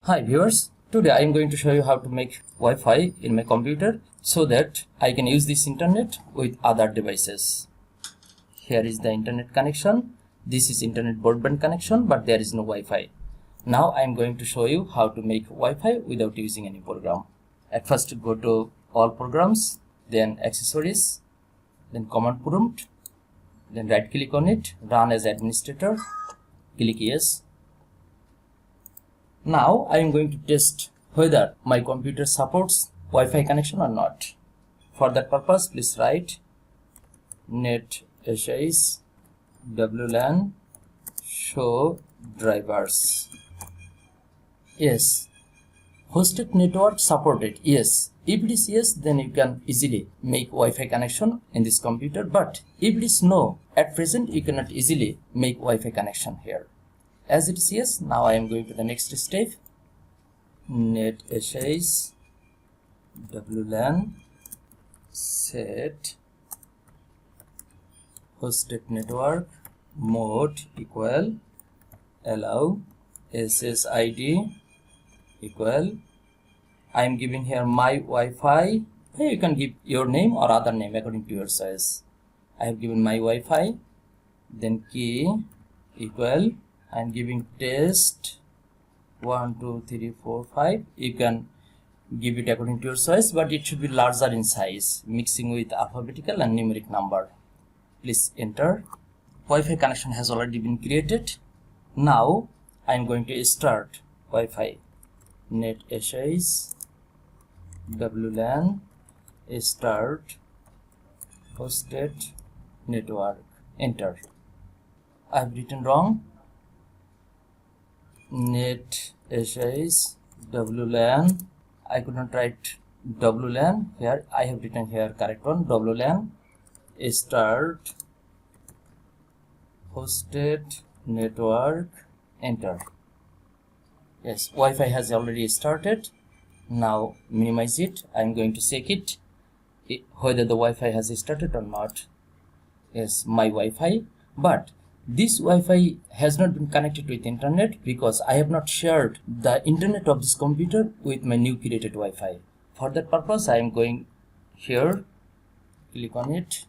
Hi viewers, today I am going to show you how to make Wi-Fi in my computer so that I can use this internet with other devices. Here is the internet connection. This is internet broadband connection, but there is no Wi-Fi. Now I am going to show you how to make Wi-Fi without using any program. At first go to all programs, then accessories, then command prompt, then right click on it, run as administrator, click yes. Now I am going to test whether my computer supports Wi-Fi connection or not. For that purpose, please write net sys wlan show drivers. Yes, hosted network supported. Yes, if it is yes, then you can easily make Wi-Fi connection in this computer. But if it is no, at present you cannot easily make Wi-Fi connection here. As it is yes, now I am going to the next step. Net sys wlan set hosted network mode equal allow ssid equal. I am giving here my Wi-Fi. You can give your name or other name according to your choice. I have given my Wi-Fi, then key equal. I am giving test 1 2 3 4 5. You can give it according to your choice, but it should be larger in size, mixing with alphabetical and numeric number. Please enter. Wi-Fi connection has already been created. Now I am going to start Wi-Fi. Net sys wlan start hosted network. Enter. I have written wrong. Net sys wlan. I could not write wlan here. I have written here correct one. Wlan start hosted network. Enter. Yes, Wi-Fi has already started. Now minimize it. I am going to check it whether the Wi-Fi has started or not. Yes, my Wi-Fi, but this Wi-Fi has not been connected with internet because I have not shared the internet of this computer with my new created Wi-Fi. For that purpose, I am going here, click on it.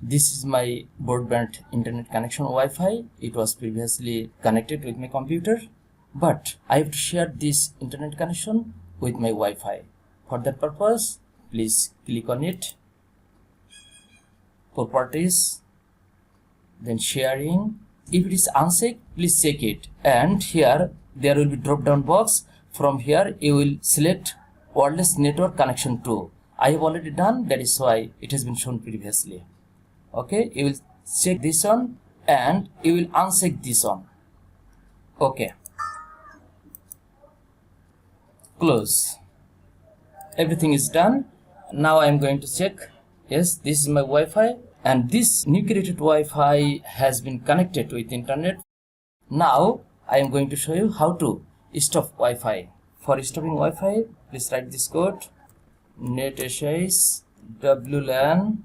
This is my broadband internet connection Wi-Fi. It was previously connected with my computer, but I have to share this internet connection with my Wi-Fi. For that purpose, please click on it, properties, then sharing. If it is unchecked, please check it, and here there will be drop down box. From here you will select wireless network connection to. I have already done, that is why it has been shown previously. Okay, you will check this one and you will uncheck this one. Okay, close. Everything is done. Now I am going to check. Yes, this is my Wi-Fi, and this new created Wi-Fi has been connected with internet. Now I am going to show you how to stop Wi-Fi. For stopping Wi-Fi, please write this code. Net sys wlan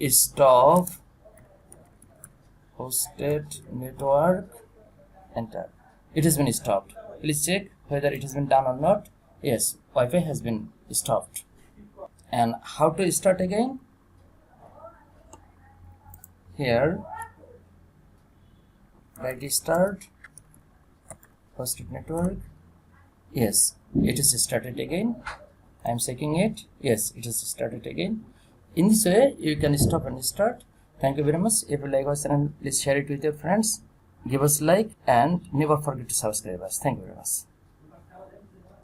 stop hosted network. Enter. It has been stopped. Please check whether it has been done or not. Yes, Wi-Fi has been stopped. And how to start again? Here, write start hosted network. Yes, it is started again. I am checking it. Yes, it is started again. In this way, you can stop and start. Thank you very much. If you like our channel, please share it with your friends. Give us a like and never forget to subscribe us. Thank you very much.